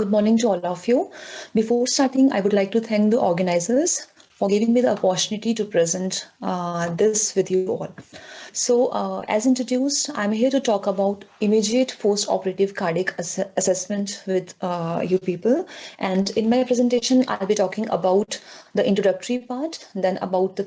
Good morning to all of you. Before starting, I would like to thank the organizers for giving me the opportunity to present this with you all. As introduced, I'm here to talk about immediate post-operative cardiac assessment with you people. And in my presentation, I'll be talking about the introductory part, then about the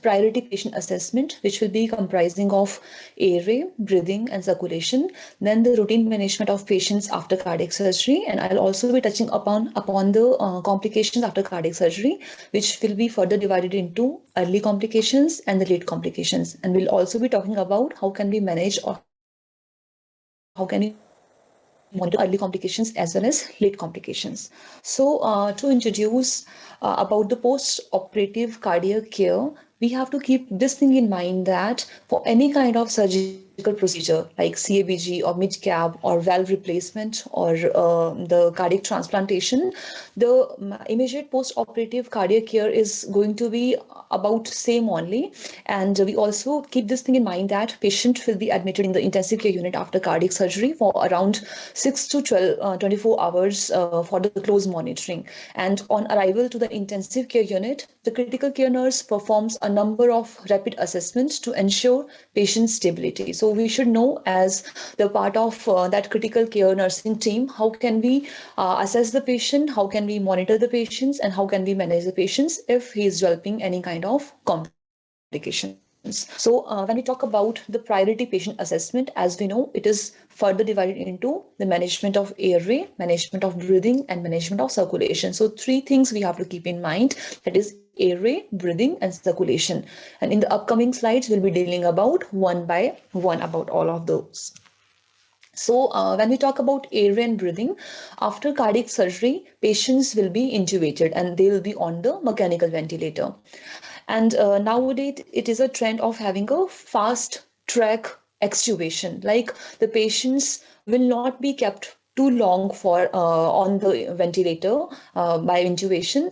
priority patient assessment, which will be comprising of airway, breathing, and circulation, then the routine management of patients after cardiac surgery, and I'll also be touching upon the complications after cardiac surgery, which will be further divided into early complications and the late complications. And we'll also be talking about how can we manage or how can we monitor early complications as well as late complications. To introduce about the post-operative cardiac care, we have to keep this thing in mind that for any kind of surgical procedure like CABG or mid-cab or valve replacement or the cardiac transplantation, the immediate post-operative cardiac care is going to be about same only. And we also keep this thing in mind that patient will be admitted in the intensive care unit after cardiac surgery for around 6 to 24 hours for the close monitoring. And on arrival to the intensive care unit, the critical care nurse performs a number of rapid assessments to ensure patient stability. So we should know, as the part of that critical care nursing team, how can we assess the patient, how can we monitor the patients, and how can we manage the patients if he is developing any kind of complications. When we talk about the priority patient assessment, as we know, it is further divided into the management of airway, management of breathing, and management of circulation. So three things we have to keep in mind, that is airway, breathing, and circulation. And in the upcoming slides, we'll be dealing about one by one about all of those. When we talk about airway and breathing, after cardiac surgery, patients will be intubated and they will be on the mechanical ventilator. And nowadays, it is a trend of having a fast track extubation. Like the patients will not be kept too long for on the ventilator by intubation.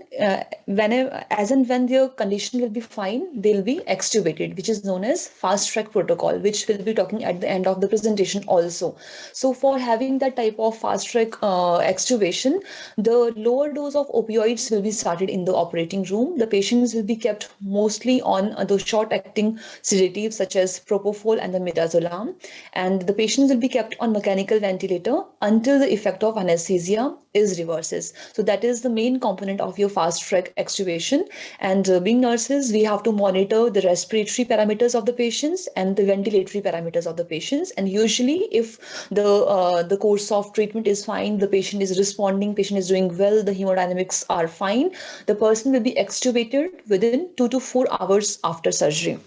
As and when their condition will be fine, they'll be extubated, which is known as fast track protocol, which we'll be talking at the end of the presentation also. So for having that type of fast track extubation, the lower dose of opioids will be started in the operating room. The patients will be kept mostly on the short acting sedatives such as propofol and the midazolam, and the patients will be kept on mechanical ventilator until the effect of anesthesia is reverses. So that is the main component of your fast track extubation. And being nurses, we have to monitor the respiratory parameters of the patients and the ventilatory parameters of the patients. And usually if the course of treatment is fine, the patient is responding, patient is doing well, the hemodynamics are fine, the person will be extubated within 2 to 4 hours after surgery.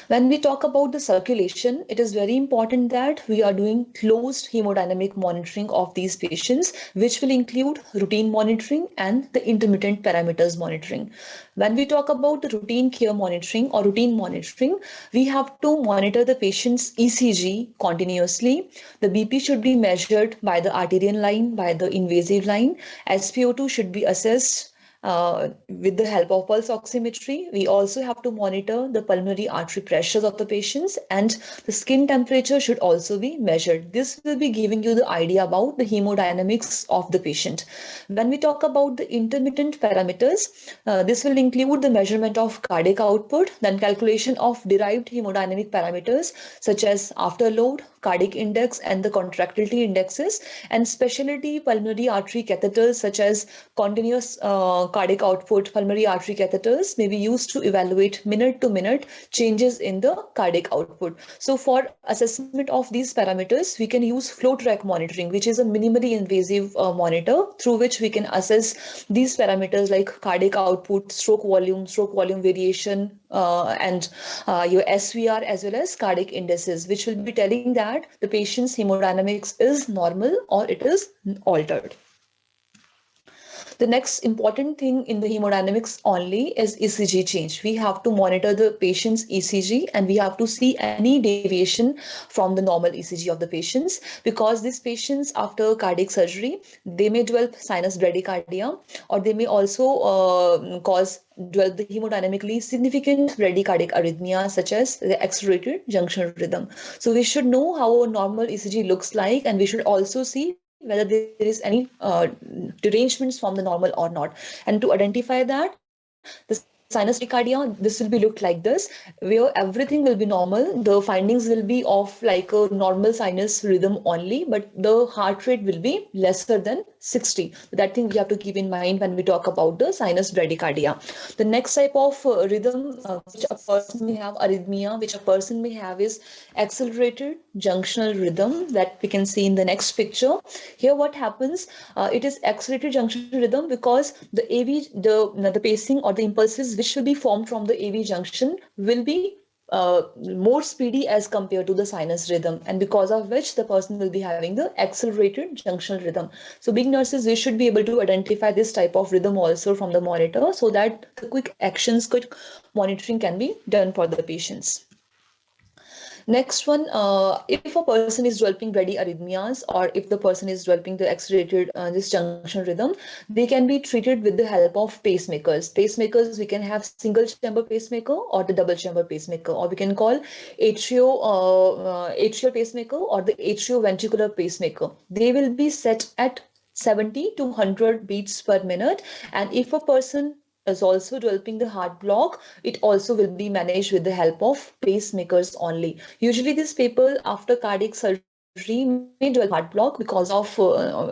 When we talk about the circulation, it is very important that we are doing closed hemodynamic monitoring of these patients, which will include routine monitoring and the intermittent parameters monitoring. When we talk about the routine care monitoring or routine monitoring, we have to monitor the patient's ECG continuously. The BP should be measured by the arterial line, by the invasive line. SpO2 should be assessed with the help of pulse oximetry. We also have to monitor the pulmonary artery pressures of the patients, and the skin temperature should also be measured. This will be giving you the idea about the hemodynamics of the patient. When we talk about the intermittent parameters, this will include the measurement of cardiac output, then calculation of derived hemodynamic parameters such as afterload, cardiac index, and the contractility indexes, and specialty pulmonary artery catheters such as continuous cardiac output pulmonary artery catheters may be used to evaluate minute-to-minute changes in the cardiac output. So for assessment of these parameters, we can use flow track monitoring, which is a minimally invasive monitor through which we can assess these parameters like cardiac output, stroke volume variation, and your SVR as well as cardiac indices, which will be telling that the patient's hemodynamics is normal or it is altered. The next important thing in the hemodynamics only is ECG change. We have to monitor the patient's ECG and we have to see any deviation from the normal ECG of the patients, because these patients after cardiac surgery, they may develop sinus bradycardia, or they may also develop the hemodynamically significant bradycardic arrhythmia such as the accelerated junction rhythm. So we should know how a normal ECG looks like, and we should also see whether there is any derangements from the normal or not. And to identify that, the sinus bradycardia, this will be looked like this, where everything will be normal. The findings will be of like a normal sinus rhythm only, but the heart rate will be lesser than 60. That thing we have to keep in mind when we talk about the sinus bradycardia. The next type of rhythm which a person may have, arrhythmia, which a person may have, is accelerated junctional rhythm, that we can see in the next picture. Here what happens, it is accelerated junctional rhythm because the AV, the pacing or the impulses which will be formed from the AV junction will be more speedy as compared to the sinus rhythm, and because of which the person will be having the accelerated junctional rhythm. So being nurses, we should be able to identify this type of rhythm also from the monitor, so that the quick actions, quick monitoring can be done for the patients. Next one, if a person is developing bradyarrhythmias, or if the person is developing the accelerated this junction rhythm, they can be treated with the help of pacemakers. Pacemakers, we can have single chamber pacemaker or the double chamber pacemaker, or we can call atrial pacemaker or the atrioventricular pacemaker. They will be set at 70 to 100 beats per minute, and if a person is also developing the heart block, it also will be managed with the help of pacemakers only. Usually these people after cardiac surgery may develop heart block because of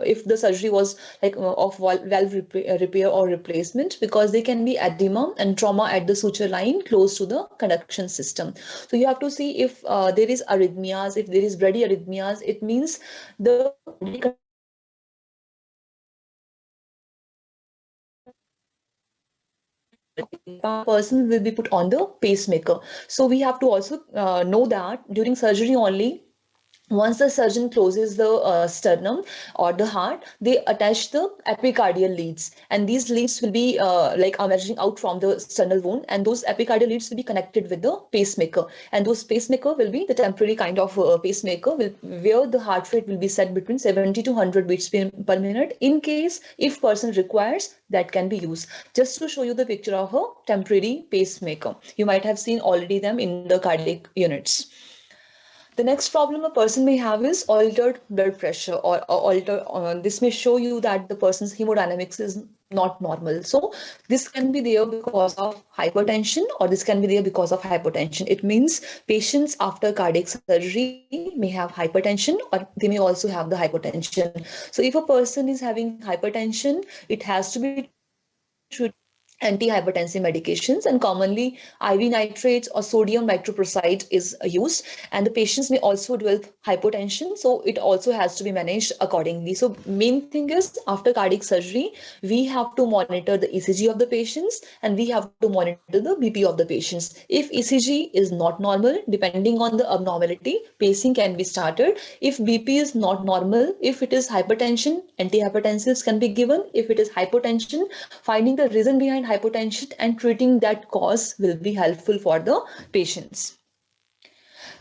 if the surgery was like of valve repair or replacement, because they can be edema and trauma at the suture line close to the conduction system. So you have to see if there is arrhythmias, if there is bradyarrhythmias, it means the person will be put on the pacemaker. So we have to also know that during surgery only, once the surgeon closes the sternum or the heart, they attach the epicardial leads, and these leads will be like emerging out from the sternal wound, and those epicardial leads will be connected with the pacemaker, and those pacemaker will be the temporary kind of pacemaker where the heart rate will be set between 70 to 100 beats per minute. In case if person requires, that can be used. Just to show you the picture of a temporary pacemaker, you might have seen already them in the cardiac units. The next problem a person may have is altered blood pressure, this may show you that the person's hemodynamics is not normal. So this can be there because of hypertension, or this can be there because of hypotension. It means patients after cardiac surgery may have hypertension, or they may also have the hypotension. So if a person is having hypertension, it has to be treated antihypertensive medications, and commonly IV nitrates or sodium nitroprusside is used, and the patients may also develop hypotension, so it also has to be managed accordingly. So main thing is after cardiac surgery, we have to monitor the ECG of the patients, and we have to monitor the BP of the patients. If ECG is not normal, depending on the abnormality, pacing can be started. If BP is not normal, if it is hypertension, antihypertensives can be given. If it is hypotension, finding the reason behind hypotension and treating that cause will be helpful for the patients.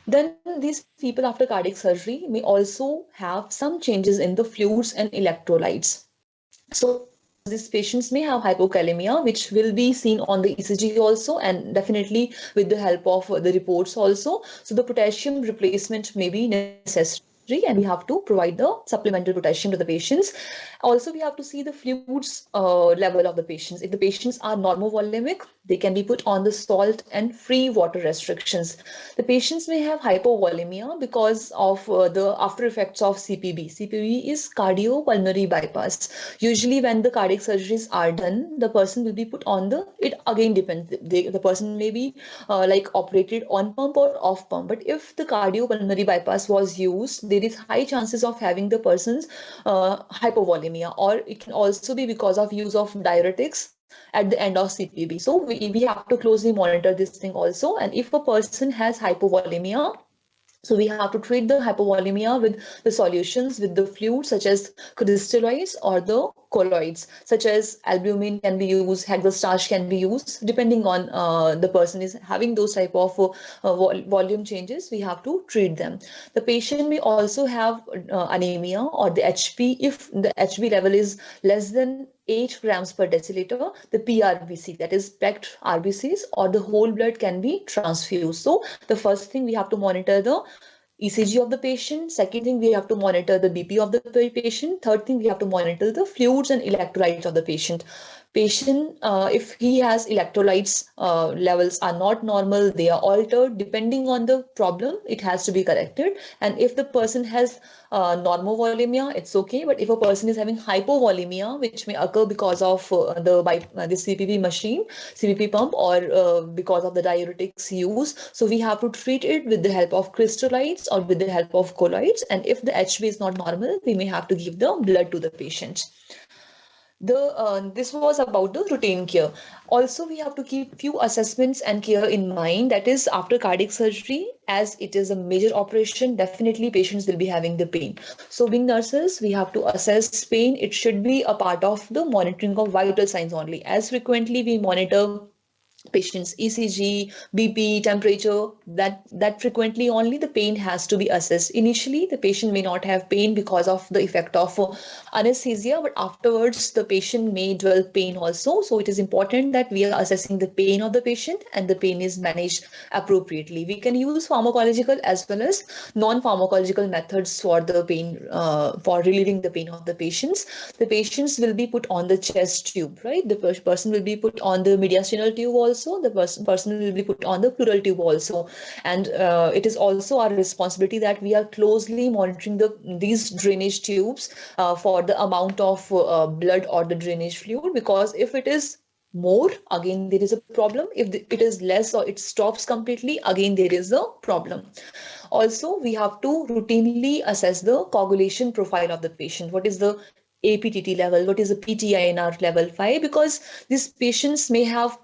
Then these people after cardiac surgery may also have some changes in the fluids and electrolytes. So these patients may have hypokalemia, which will be seen on the ECG also, and definitely with the help of the reports also. So the potassium replacement may be necessary, and we have to provide the supplemental potassium to the patients. Also, we have to see the fluids level of the patients. If the patients are normovolemic, they can be put on the salt and free water restrictions. The patients may have hypovolemia because of the after effects of CPB. CPB is cardiopulmonary bypass. Usually when the cardiac surgeries are done, the person will be put on the, it again depends. The person may be like operated on pump or off pump. But if the cardiopulmonary bypass was used, there is high chances of having the person's hypovolemia, or it can also be because of use of diuretics at the end of CPB. So we have to closely monitor this thing also. And if a person has hypovolemia, so we have to treat the hypovolemia with the solutions, with the fluids such as crystalloids or the colloids, such as albumin can be used, hexostarch can be used, depending on the person is having those type of volume changes, we have to treat them. The patient may also have anemia or the HP. If the HB level is less than 8 grams per deciliter, the PRBC, that is packed RBCs, or the whole blood can be transfused. So the first thing we have to monitor the ECG of the patient. Second thing, we have to monitor the BP of the patient. Third thing, we have to monitor the fluids and electrolytes of the patient. Patient, if he has electrolytes levels are not normal, they are altered, depending on the problem, it has to be corrected. And if the person has normovolemia, it's okay. But if a person is having hypovolemia, which may occur because of the CPP machine, CPP pump, or because of the diuretics use, so we have to treat it with the help of crystalloids or with the help of colloids. And if the HB is not normal, we may have to give the blood to the patient. This was about the routine care. Also, we have to keep few assessments and care in mind. That is, after cardiac surgery, as it is a major operation, definitely patients will be having the pain. So being nurses, we have to assess pain. It should be a part of the monitoring of vital signs only. As frequently we monitor patient's ECG, BP, temperature, that frequently only the pain has to be assessed. Initially, the patient may not have pain because of the effect of anesthesia, but afterwards the patient may develop pain also. So it is important that we are assessing the pain of the patient and the pain is managed appropriately. We can use pharmacological as well as non-pharmacological methods for the pain, for relieving the pain of the patients. The patients will be put on the chest tube, right? The person will be put on the mediastinal tube also. The person will be put on the pleural tube also. And it is also our responsibility that we are closely monitoring these drainage tubes for the amount of blood or the drainage fluid, because if it is more, again there is a problem. If it is less or it stops completely, again there is a problem. Also, we have to routinely assess the coagulation profile of the patient. What is the APTT level? What is the PTINR level 5? Because these patients may have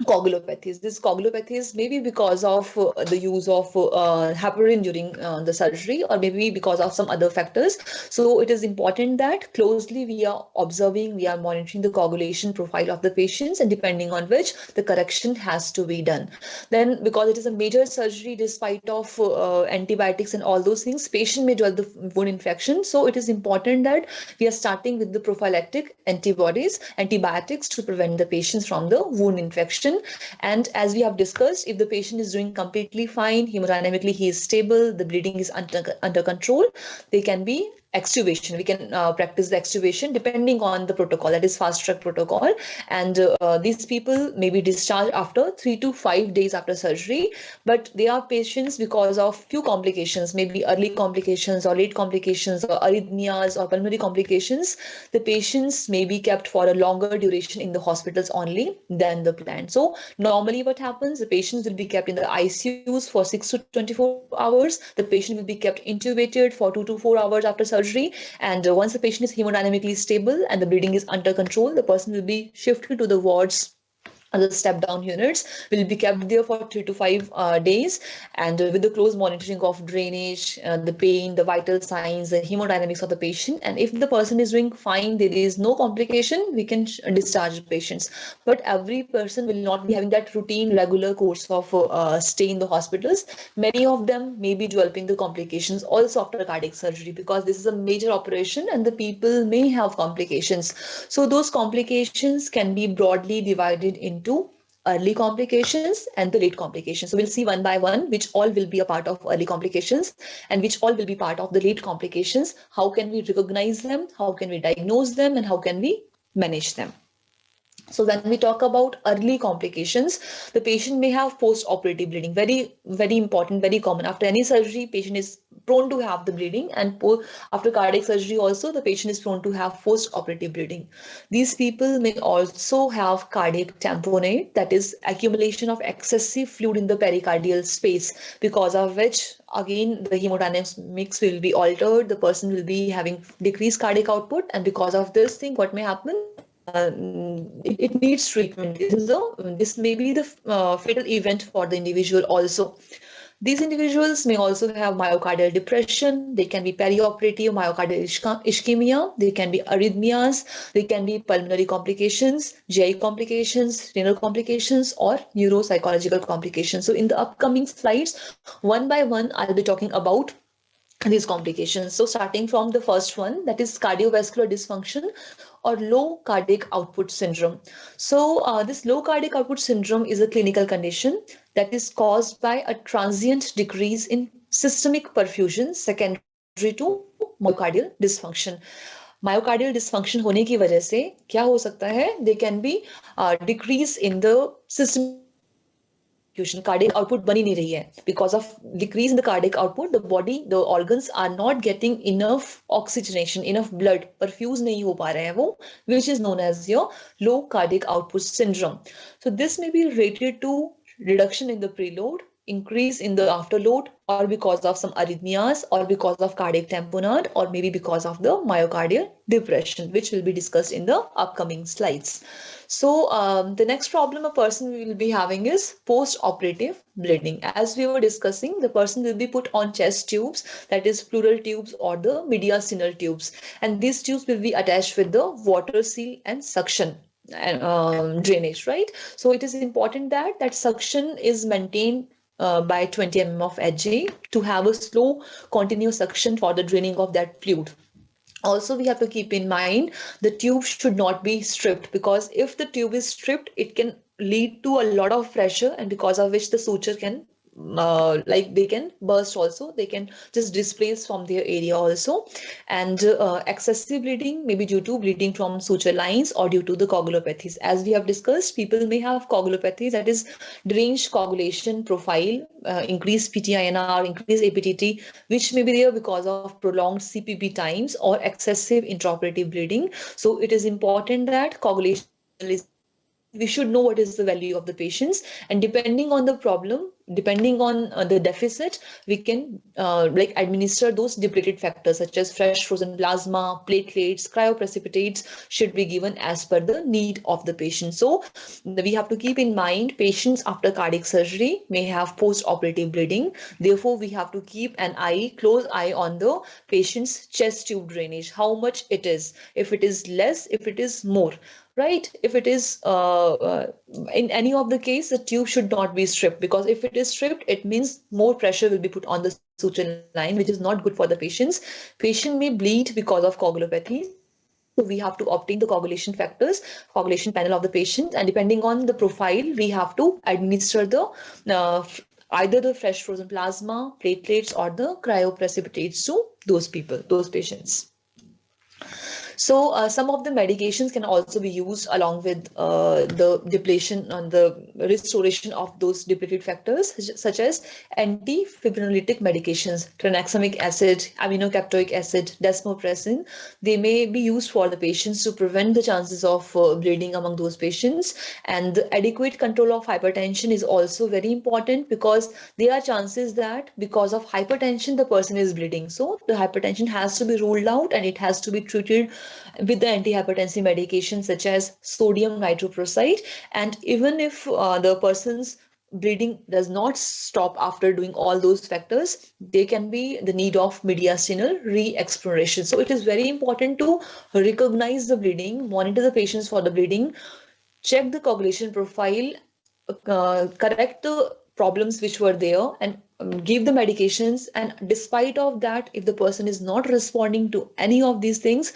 coagulopathies. This coagulopathies may be because of the use of heparin during the surgery, or maybe because of some other factors. So it is important that closely we are observing, we are monitoring the coagulation profile of the patients, and depending on which the correction has to be done. Then, because it is a major surgery, despite of antibiotics and all those things, patient may develop the wound infection. So it is important that we are starting with the prophylactic antibiotics to prevent the patients from the wound infection. And as we have discussed, if the patient is doing completely fine, hemodynamically he is stable, the bleeding is under control, they can be extubation. We can practice the extubation depending on the protocol, that is fast track protocol. And these people may be discharged after 3 to 5 days after surgery. But they are patients because of few complications, maybe early complications or late complications or arrhythmias or pulmonary complications. The patients may be kept for a longer duration in the hospitals only than the plan. So normally what happens, the patients will be kept in the ICUs for 6 to 24 hours. The patient will be kept intubated for 2 to 4 hours after surgery. And once the patient is hemodynamically stable and the bleeding is under control, the person will be shifted to the wards. The step down units will be kept there for 3 to 5 days, and with the close monitoring of drainage, the pain, the vital signs, the hemodynamics of the patient. And if the person is doing fine, there is no complication, we can discharge patients. But every person will not be having that routine regular course of stay in the hospitals. Many of them may be developing the complications also after cardiac surgery, because this is a major operation and the people may have complications. So those complications can be broadly divided into early complications and the late complications. So we'll see one by one which all will be a part of early complications and which all will be part of the late complications. How can we recognize them? How can we diagnose them? And how can we manage them? So when we talk about early complications, the patient may have post-operative bleeding. Very, very important, very common. After any surgery, patient is prone to have the bleeding, and after cardiac surgery also, the patient is prone to have post-operative bleeding. These people may also have cardiac tamponade, that is accumulation of excessive fluid in the pericardial space, because of which again the hemodynamics will be altered, the person will be having decreased cardiac output, and because of this thing, what may happen? It needs treatment. This may be the fatal event for the individual also. These individuals may also have myocardial depression. They can be perioperative myocardial ischemia. They can be arrhythmias. They can be pulmonary complications, GI complications, renal complications, or neuropsychological complications. So in the upcoming slides, one by one, I'll be talking about these complications. So starting from the first one, that is cardiovascular dysfunction or low cardiac output syndrome. So this low cardiac output syndrome is a clinical condition that is caused by a transient decrease in systemic perfusion secondary to myocardial dysfunction. Myocardial dysfunction होने की वजह से क्या हो सकता है, they can be decrease in the system cardiac output बनी नहीं रही है. Because of decrease in the cardiac output, the body, the organs are not getting enough oxygenation, enough blood, perfuse नहीं हो पा रहे हैं वो, which is known as your low cardiac output syndrome. So this may be related to reduction in the preload, increase in the afterload, or because of some arrhythmias, or because of cardiac tamponade, or maybe because of the myocardial depression, which will be discussed in the upcoming slides. So the next problem a person will be having is post-operative bleeding. As we were discussing, the person will be put on chest tubes, that is pleural tubes or the mediastinal tubes, and these tubes will be attached with the water seal and suction and drainage, right? So it is important that that suction is maintained by 20 mm of HA to have a slow continuous suction for the draining of that fluid. Also, we have to keep in mind the tube should not be stripped, because if the tube is stripped, it can lead to a lot of pressure, and because of which the suture can they can burst also, they can just displace from their area also. And excessive bleeding may be due to bleeding from suture lines or due to the coagulopathies. As we have discussed, people may have coagulopathy, that is deranged coagulation profile, increased PTINR, increased APTT, which may be there because of prolonged CPB times or excessive intraoperative bleeding. So it is important that coagulation is, we should know what is the value of the patients, and depending on the problem, depending on the deficit, we can administer those depleted factors such as fresh frozen plasma, platelets, cryoprecipitates should be given as per the need of the patient. So we have to keep in mind patients after cardiac surgery may have post-operative bleeding. Therefore, we have to keep an close eye on the patient's chest tube drainage, how much it is, if it is less, if it is more. Right? If it is in any of the case, the tube should not be stripped, because if it is stripped, it means more pressure will be put on the suture line, which is not good for the patients. Patient may bleed because of coagulopathy. So we have to obtain the coagulation factors, coagulation panel of the patient, and depending on the profile, we have to administer the either the fresh frozen plasma, platelets, or the cryoprecipitates to those people, those patients. So some of the medications can also be used along with the depletion and the restoration of those depleted factors, such as antifibrinolytic medications, tranexamic acid, aminocaptoic acid, desmopressin. They may be used for the patients to prevent the chances of bleeding among those patients. And the adequate control of hypertension is also very important, because there are chances that because of hypertension the person is bleeding. So the hypertension has to be ruled out, and it has to be treated with the antihypertensive medication such as sodium nitroprusside. And even if the person's bleeding does not stop after doing all those factors, there can be the need of mediastinal re-exploration. So it is very important to recognize the bleeding, monitor the patients for the bleeding, check the coagulation profile, correct the problems which were there, and give the medications. And despite of that, if the person is not responding to any of these things,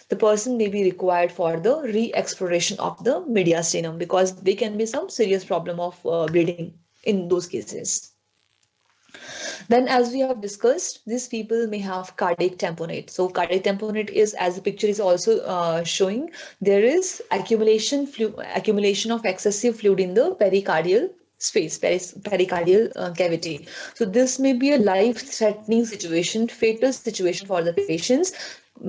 the person may be required for the re-exploration of the mediastinum, because there can be some serious problem of bleeding in those cases. Then, as we have discussed, these people may have cardiac tamponade. So cardiac tamponade is, as the picture is also showing, there is accumulation of excessive fluid in the pericardial space, pericardial cavity. So this may be a life-threatening situation, fatal situation for the patients.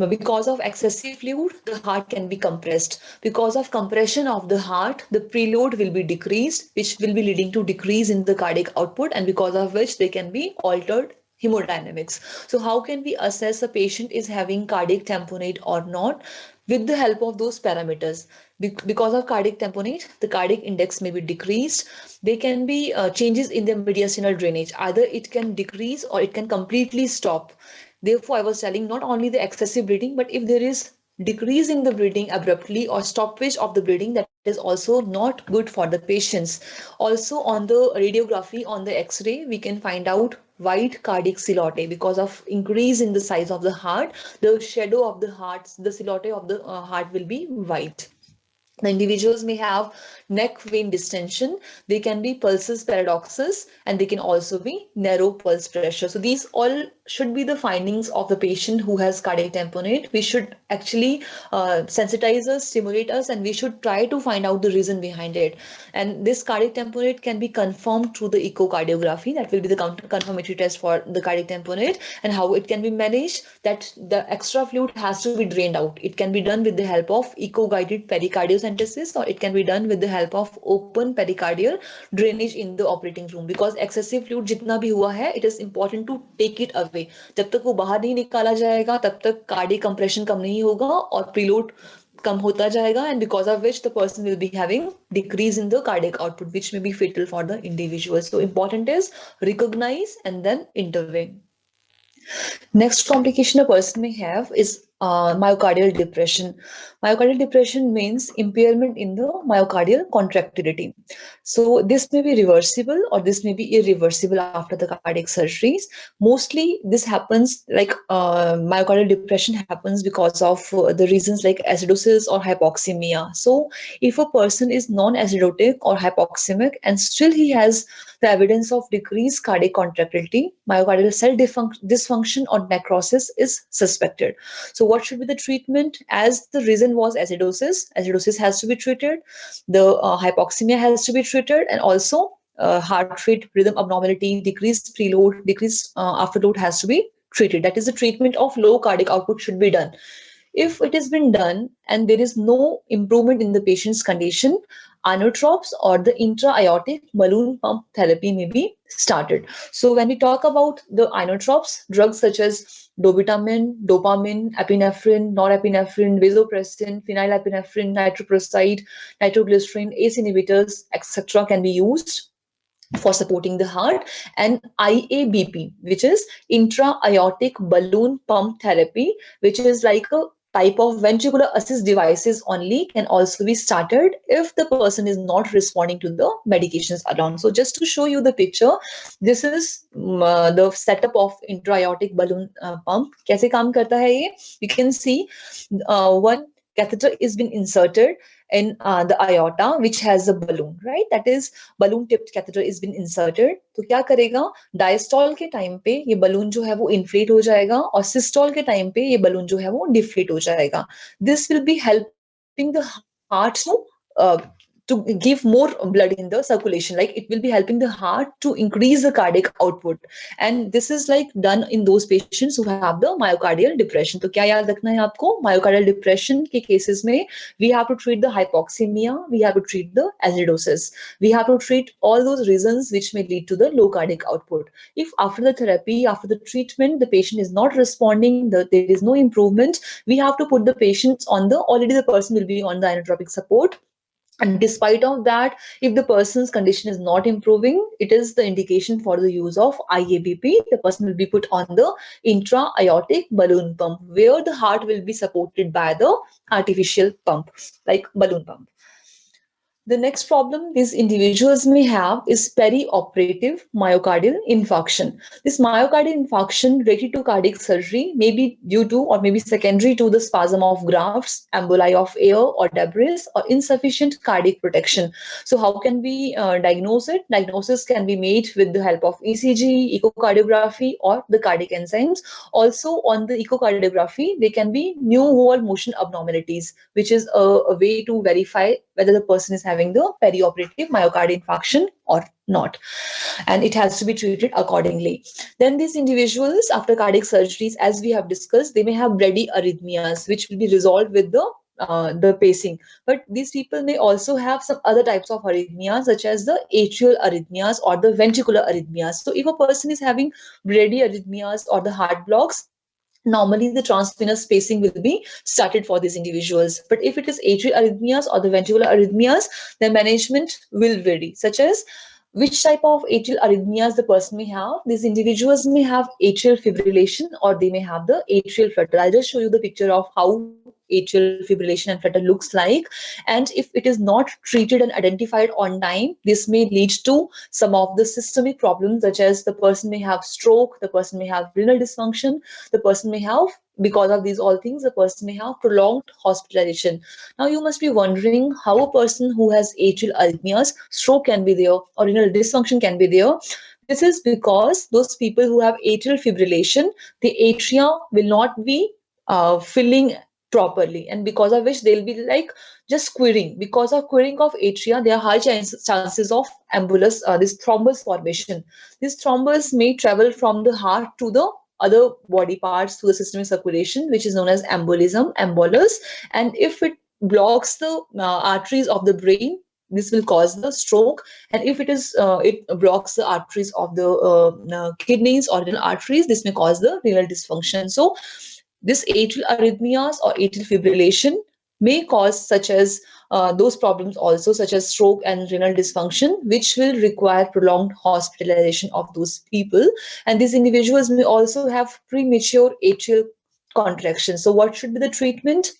Because of excessive fluid, the heart can be compressed. Because of compression of the heart, the preload will be decreased, which will be leading to decrease in the cardiac output, and because of which they can be altered hemodynamics. So how can we assess a patient is having cardiac tamponade or not? With the help of those parameters. Because of cardiac tamponade, the cardiac index may be decreased. There can be changes in the mediastinal drainage. Either it can decrease or it can completely stop. Therefore, I was telling not only the excessive bleeding, but if there is decrease in the bleeding abruptly or stoppage of the bleeding, that is also not good for the patients. Also, on the radiography, on the X-ray, we can find out white cardiac silote. Because of increase in the size of the heart, the shadow of the heart, the silote of the heart will be white. The individuals may have neck vein distension, they can be pulsus paradoxus, and they can also be narrow pulse pressure. So these all should be the findings of the patient who has cardiac tamponade. We should actually sensitize us, stimulate us, and we should try to find out the reason behind it. And this cardiac tamponade can be confirmed through the echocardiography. That will be the confirmatory test for the cardiac tamponade, and how it can be managed. That the extra fluid has to be drained out. It can be done with the help of echo-guided pericardiocentesis, or it can be done with the help of open pericardial drainage in the operating room. Because excessive fluid जितना भी हुआ है, it is important to take it away. जब तक वो बाहर नहीं निकाला जाएगा, तब तक cardiac compression कम नहीं होगा और preload कम होता जाएगा, and because of which the person will be having decrease in the cardiac output, which may be fatal for the individual. So important is recognize and then intervene. Next complication a person may have is myocardial depression. Myocardial depression means impairment in the myocardial contractility. So this may be reversible or this may be irreversible after the cardiac surgeries. Mostly this happens like myocardial depression happens because of the reasons like acidosis or hypoxemia. So if a person is non-acidotic or hypoxemic and still he has the evidence of decreased cardiac contractility, myocardial cell dysfunction or necrosis is suspected. So what should be the treatment? As the reason was acidosis has to be treated, the hypoxemia has to be treated, and also heart rate rhythm abnormality, decreased preload, decreased afterload has to be treated. That is the treatment of low cardiac output should be done. If it has been done and there is no improvement in the patient's condition, inotropes or the intra-aortic balloon pump therapy may be started. So when we talk about the inotropes, drugs such as dobutamine, dopamine, epinephrine, norepinephrine, vasopressin, phenylephrine, nitroprusside, nitroglycerin, ACE inhibitors, etc. can be used for supporting the heart. And IABP, which is intra-aortic balloon pump therapy, which is like a type of ventricular assist devices only, can also be started if the person is not responding to the medications alone. So just to show you the picture, this is the setup of intra-aortic balloon pump. कैसे काम करता है ये? You can see one catheter is been inserted in the aorta, which has a balloon, right? That is balloon tipped catheter is been inserted. तो क्या करेगा? Diastole के time पे ये बलून जो है वो इन्फ्लेट हो जाएगा और सिस्टॉल के टाइम पे ये बलून जो है वो डिफ्लेट हो जाएगा. This will be helping the heart to give more blood in the circulation. Like it will be helping the heart to increase the cardiac output, and this is like done in those patients who have the myocardial depression. तो क्या याद रखना है आपको? Myocardial depression के cases में we have to treat the hypoxemia, we have to treat the acidosis, we have to treat all those reasons which may lead to the low cardiac output. If after the therapy, after the treatment, the patient is not responding, there is no improvement, we have to put the patients on the, already the person will be on the inotropic support. And despite of that, if the person's condition is not improving, it is the indication for the use of IABP. The person will be put on the intra-aortic balloon pump, where the heart will be supported by the artificial pump, like balloon pump. The next problem these individuals may have is perioperative myocardial infarction. This myocardial infarction related to cardiac surgery may be due to or may be secondary to the spasm of grafts, emboli of air or debris, or insufficient cardiac protection. So how can we diagnose it? Diagnosis can be made with the help of ECG, echocardiography, or the cardiac enzymes. Also on the echocardiography, there can be new wall motion abnormalities, which is a way to verify whether the person is having the perioperative myocardial infarction or not, and it has to be treated accordingly. Then these individuals after cardiac surgeries, as we have discussed, they may have bradyarrhythmias, which will be resolved with the pacing. But these people may also have some other types of arrhythmias, such as the atrial arrhythmias or the ventricular arrhythmias. So if a person is having bradyarrhythmias or the heart blocks, normally the transvenous pacing will be started for these individuals. But if it is atrial arrhythmias or the ventricular arrhythmias, the management will vary, such as which type of atrial arrhythmias the person may have. These individuals may have atrial fibrillation or they may have the atrial flutter. I'll just show you the picture of how atrial fibrillation and flutter looks like. And if it is not treated and identified on time, this may lead to some of the systemic problems, such as the person may have stroke, the person may have renal dysfunction, the person may have, because of these all things, the person may have prolonged hospitalization. Now you must be wondering how a person who has atrial arrhythmias, stroke can be there, or renal dysfunction can be there. This is because those people who have atrial fibrillation, the atria will not be filling properly, and because of which they'll be like just queering. Because of queering of atria, there are high chances of embolus, this thrombus formation. This thrombus may travel from the heart to the other body parts to the systemic circulation, which is known as embolism, embolus. And if it blocks the arteries of the brain, this will cause the stroke. And if it blocks the arteries of the kidneys or renal arteries, this may cause the renal dysfunction. So this atrial arrhythmias or atrial fibrillation may cause such as those problems also, such as stroke and renal dysfunction, which will require prolonged hospitalization of those people. And these individuals may also have premature atrial contractions. So what should be the treatment?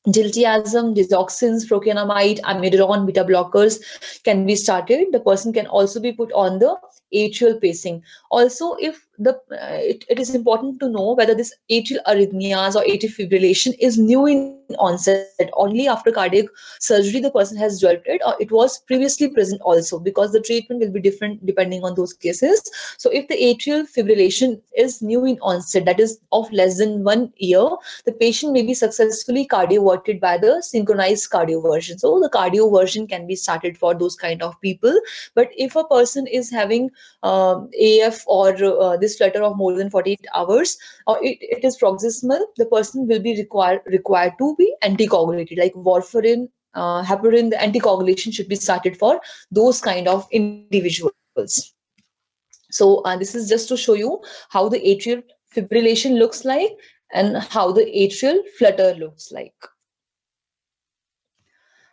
Diltiazem, digoxins, procainamide, amiodarone, beta blockers can be started. The person can also be put on the atrial pacing. Also, if it is important to know whether this atrial arrhythmias or atrial fibrillation is new in onset, only after cardiac surgery the person has developed it, or it was previously present also, because the treatment will be different depending on those cases. So if the atrial fibrillation is new in onset, that is of less than 1 year, the patient may be successfully cardioverted by the synchronized cardioversion. So the cardioversion can be started for those kind of people. But if a person is having AF or this flutter of more than 48 hours, or it is paroxysmal, the person will be required to be anticoagulated, like warfarin, heparin. The anticoagulation should be started for those kind of individuals. So this is just to show you how the atrial fibrillation looks like and how the atrial flutter looks like.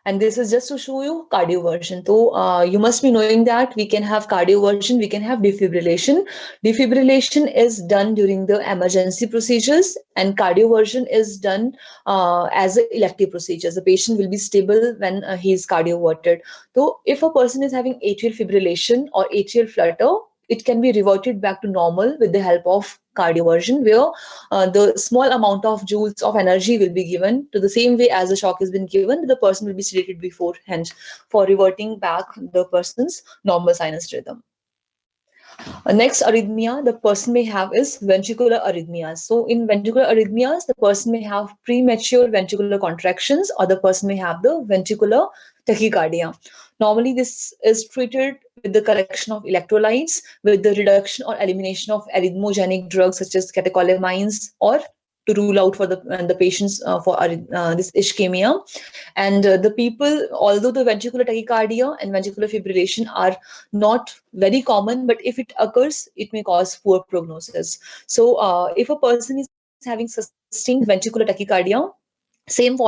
And this is just to show you cardioversion. So you must be knowing that we can have cardioversion, we can have defibrillation. Defibrillation is done during the emergency procedures, and cardioversion is done as elective procedures. The patient will be stable when he is cardioverted. So if a person is having atrial fibrillation or atrial flutter, it can be reverted back to normal with the help of cardioversion, where the small amount of joules of energy will be given to the same way as the shock has been given. The person will be sedated beforehand for reverting back the person's normal sinus rhythm. Next arrhythmia the person may have is ventricular arrhythmias. So in ventricular arrhythmias, the person may have premature ventricular contractions, or the person may have the ventricular tachycardia. Normally, this is treated with the correction of electrolytes, with the reduction or elimination of arrhythmogenic drugs such as catecholamines, or to rule out for the patients for this ischemia. And the people, although the ventricular tachycardia and ventricular fibrillation are not very common, but if it occurs, it may cause poor prognosis. So if a person is having sustained ventricular tachycardia, same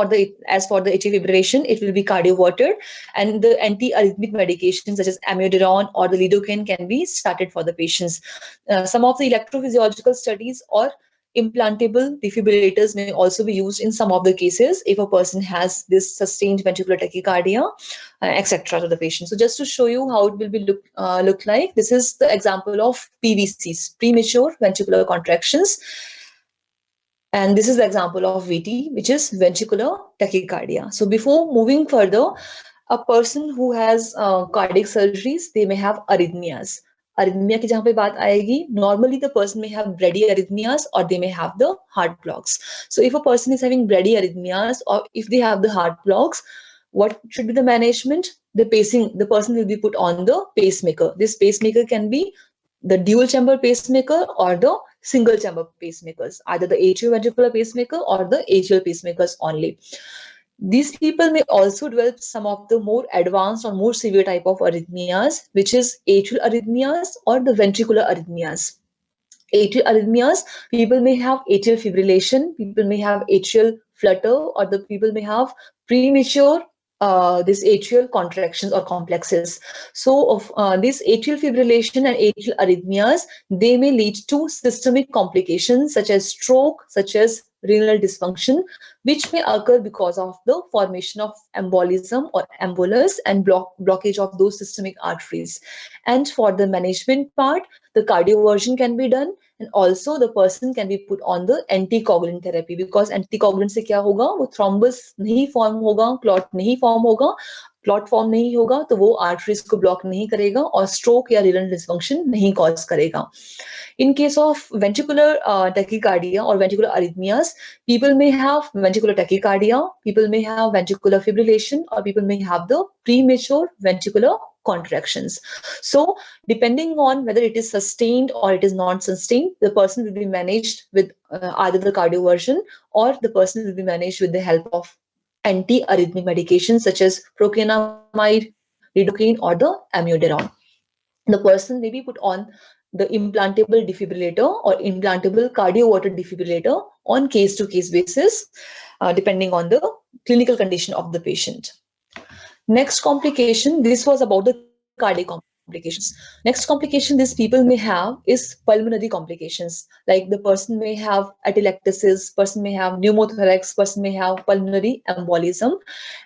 as for the atrial fibrillation, it will be cardioverted, and the anti-arrhythmic medications such as amiodarone or the lidocaine can be started for the patients. Some of the electrophysiological studies or implantable defibrillators may also be used in some of the cases if a person has this sustained ventricular tachycardia, etc. to the patient. So just to show you how it will be look like, this is the example of PVCs, premature ventricular contractions. And this is the example of VT, which is ventricular tachycardia. So before moving further, a person who has cardiac surgeries, they may have arrhythmias. Arrhythmia की जहाँ पे बात आएगी, normally the person may have bradyarrhythmias or they may have the heart blocks. So if a person is having bradyarrhythmias or if they have the heart blocks, what should be the management? The person will be put on the pacemaker. This pacemaker can be the dual chamber pacemaker or the single chamber pacemakers, either the atrioventricular pacemaker or the atrial pacemakers only. These people may also develop some of the more advanced or more severe type of arrhythmias, which is atrial arrhythmias or the ventricular arrhythmias. Atrial arrhythmias, people may have atrial fibrillation, people may have atrial flutter, or the people may have premature this atrial contractions or complexes. So of this atrial fibrillation and atrial arrhythmias, they may lead to systemic complications such as stroke, such as renal dysfunction, which may occur because of the formation of embolism or embolus and blockage of those systemic arteries. And for the management part, the cardioversion can be done, and also the person can be put on the anticoagulant therapy, because anticoagulant से क्या होगा, वो thrombus नहीं form होगा, clot नहीं form होगा, clot form नहीं होगा तो वो आर्टरीज को ब्लॉक नहीं करेगा और स्ट्रोक या रीनल डिसफंक्शन नहीं कॉज करेगा. In case of ventricular tachycardia or ventricular arrhythmias, people may have ventricular tachycardia, people may have ventricular fibrillation, or people may have the premature ventricular contractions. So depending on whether it is sustained or it is not sustained, the person will be managed with either the cardioversion, or the person will be managed with the help of anti-arrhythmic medications such as procainamide, lidocaine, or the amiodarone. The person may be put on the implantable defibrillator or implantable cardioverter defibrillator on case-to-case basis, depending on the clinical condition of the patient. Next complication, this was about the cardiac complications. Next complication these people may have is pulmonary complications. Like the person may have atelectasis, person may have pneumothorax, person may have pulmonary embolism.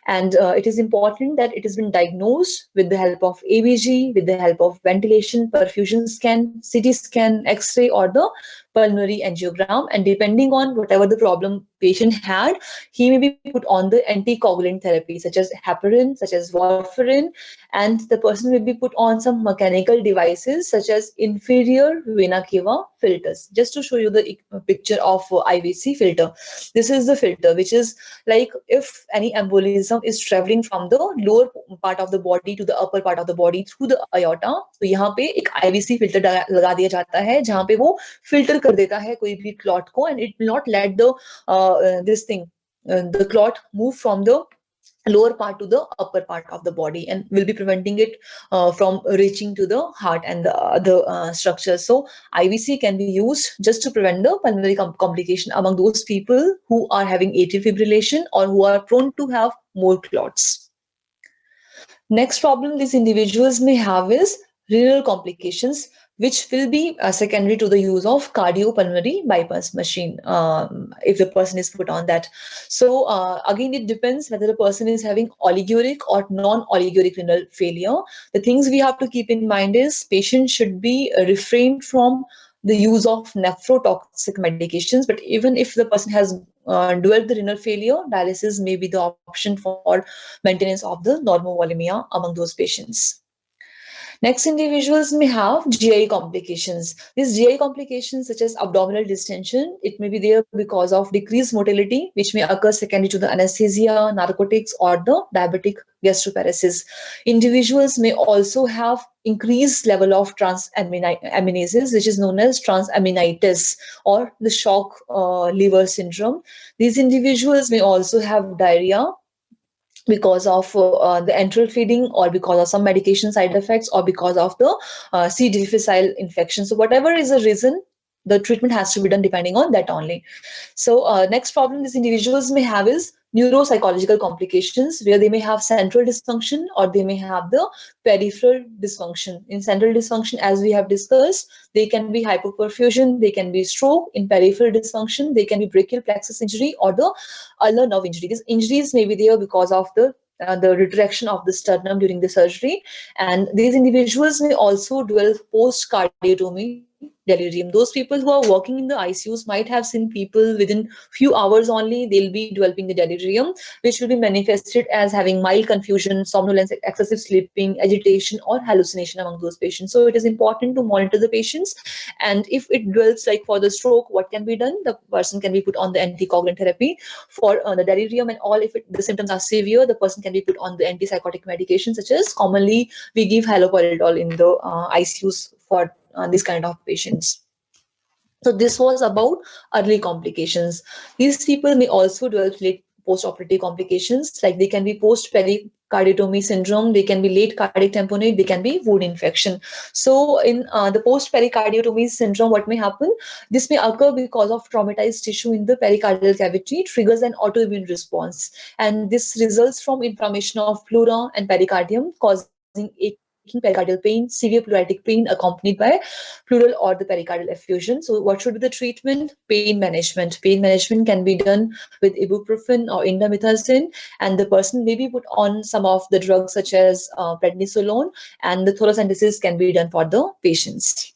And it is important that it has been diagnosed with the help of ABG, with the help of ventilation, perfusion scan, CT scan, X-ray, or the pulmonary angiogram. And depending on whatever the problem patient had, he may be put on the anticoagulant therapy such as heparin, such as warfarin, and the person will be put on some mechanical devices such as inferior vena cava filters. Just to show you the picture of IVC filter. This is the filter, which is like if any embolism is traveling from the lower part of the body to the upper part of the body through the aorta, तो यहाँ पे एक IVC filter लगा दिया जाता है जहाँ पे वो filter कर देता है कोई भी clot को, and it will not let the the clot move from the lower part to the upper part of the body, and will be preventing it from reaching to the heart and the other structures. So IVC can be used just to prevent the pulmonary complication among those people who are having atrial fibrillation or who are prone to have more clots. Next problem these individuals may have is renal complications, which will be secondary to the use of cardiopulmonary bypass machine if the person is put on that. So again, it depends whether the person is having oliguric or non-oliguric renal failure. The things we have to keep in mind is patient should be refrained from the use of nephrotoxic medications. But even if the person has developed the renal failure, dialysis may be the option for maintenance of the normovolemia among those patients. Next, individuals may have GI complications. These GI complications such as abdominal distension, it may be there because of decreased motility, which may occur secondary to the anesthesia, narcotics, or the diabetic gastroparesis. Individuals may also have increased level of transaminases, which is known as transaminitis or the shock liver syndrome. These individuals may also have diarrhea because of the enteral feeding, or because of some medication side effects, or because of the C. difficile infection. So whatever is the reason, the treatment has to be done depending on that only. So next problem these individuals may have is neuropsychological complications, where they may have central dysfunction or they may have the peripheral dysfunction. In central dysfunction, as we have discussed, they can be hypoperfusion, they can be stroke. In peripheral dysfunction, they can be brachial plexus injury or the ulnar nerve injury. These injuries may be there because of the retraction of the sternum during the surgery, and these individuals may also develop post-cardiotomy delirium. Those people who are working in the ICUs might have seen people within few hours only, they'll be developing the delirium, which will be manifested as having mild confusion, somnolence, excessive sleeping, agitation, or hallucination among those patients. So it is important to monitor the patients. And if it develops like for the stroke, what can be done? The person can be put on the anticoagulant therapy. For the delirium and all, if the symptoms are severe, the person can be put on the antipsychotic medication, such as commonly we give haloperidol in the ICUs for these kind of patients. So this was about early complications. These people may also develop late post-operative complications, like they can be post-pericardiotomy syndrome, they can be late cardiac tamponade, they can be wound infection. So in the post-pericardiotomy syndrome, what may happen? This may occur because of traumatized tissue in the pericardial cavity triggers an autoimmune response, and this results from inflammation of pleura and pericardium, causing a pericardial pain, severe pleuritic pain accompanied by pleural or the pericardial effusion. So what should be the treatment? Pain management. Pain management can be done with ibuprofen or indomethacin, and the person may be put on some of the drugs such as prednisolone, and the thoracentesis can be done for the patients.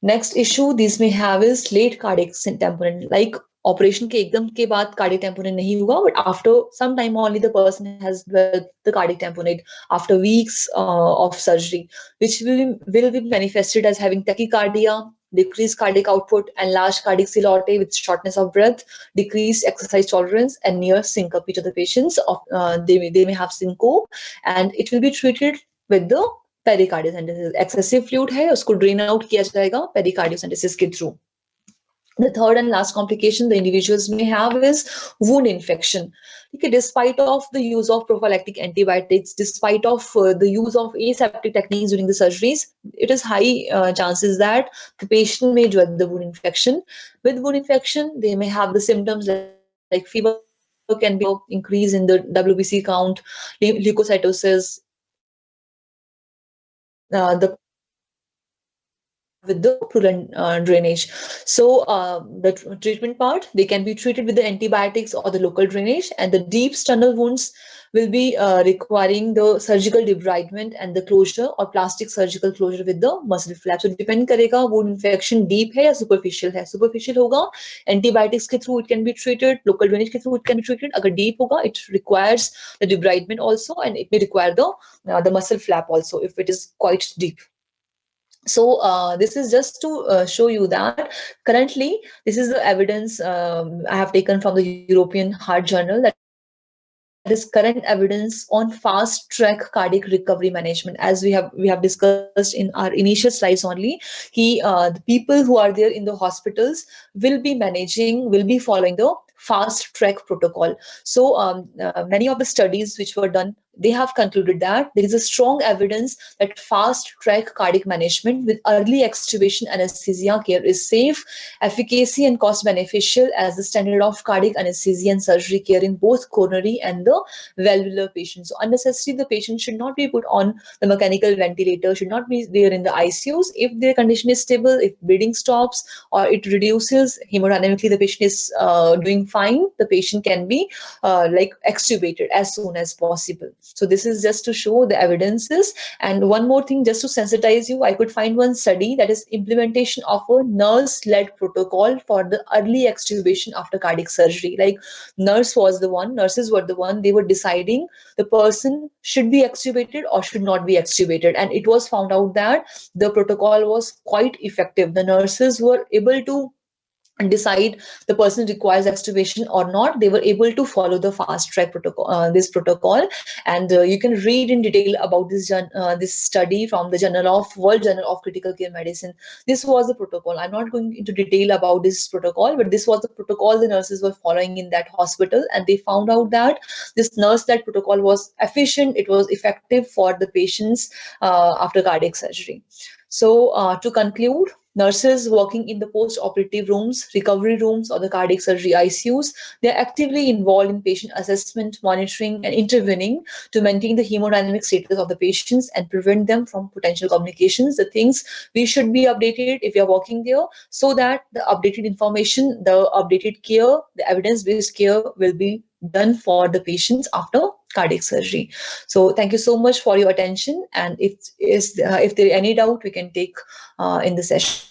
Next issue these may have is late cardiac tamponade. Like operation के एकदम के बाद cardiac tamponade नहीं हुआ, but after some time only the person has developed the cardiac tamponade after weeks of surgery, which will be manifested as having tachycardia, decreased cardiac output, and large cardiac silote with shortness of breath, decreased exercise tolerance, and near syncope to the patients. They may have syncope, and it will be treated with the pericardiocentesis. Excessive fluid है, उसको drain out किया जाएगा pericardiocentesis के through. The third and last complication the individuals may have is wound infection. Okay, despite of the use of prophylactic antibiotics, despite of the use of aseptic techniques during the surgeries, it is high chances that the patient may develop the wound infection. With wound infection, they may have the symptoms like fever, can be increase in the WBC count, leukocytosis, the with the pleural drainage. So the treatment part, they can be treated with the antibiotics or the local drainage, and the deep sternal wounds will be requiring the surgical debridement and the closure or plastic surgical closure with the muscle flap. So depend करेगा wound infection deep है या superficial है. Superficial होगा antibiotics के through it can be treated, local drainage के through it can be treated. अगर deep होगा it requires the debridement also, and it may require the muscle flap also if it is quite deep. So this is just to show you that currently this is the evidence I have taken from the European Heart Journal, that is current evidence on fast track cardiac recovery management. As we have discussed in our initial slides only, the people who are there in the hospitals will be following the fast track protocol. So many of the studies which were done, they have concluded that there is a strong evidence that fast track cardiac management with early extubation anesthesia care is safe, efficacy, and cost beneficial as the standard of cardiac anesthesia and surgery care in both coronary and the valvular patients. So unnecessarily the patient should not be put on the mechanical ventilator, should not be there in the ICUs. If their condition is stable, if bleeding stops or it reduces hemodynamically, the patient is doing fine, the patient can be like extubated as soon as possible. So this is just to show the evidences. And one more thing, just to sensitize you, I could find one study that is implementation of a nurse-led protocol for the early extubation after cardiac surgery. Like nurses were the one, they were deciding the person should be extubated or should not be extubated. And it was found out that the protocol was quite effective. The nurses were able to decide the person requires extubation or not. They were able to follow the fast track protocol, this protocol, and you can read in detail about this study from the World Journal of Critical Care Medicine. This was the protocol. I'm not going into detail about this protocol, but this was the protocol the nurses were following in that hospital, and they found out that this nurse-led protocol was efficient. It was effective for the patients after cardiac surgery. So to conclude, nurses working in the post-operative rooms, recovery rooms, or the cardiac surgery ICUs, they are actively involved in patient assessment, monitoring, and intervening to maintain the hemodynamic status of the patients and prevent them from potential complications. The things we should be updated if we are working there, so that the updated information, the updated care, the evidence-based care will be done for the patients after cardiac surgery. So thank you so much for your attention. And if there any doubt, we can take in the session.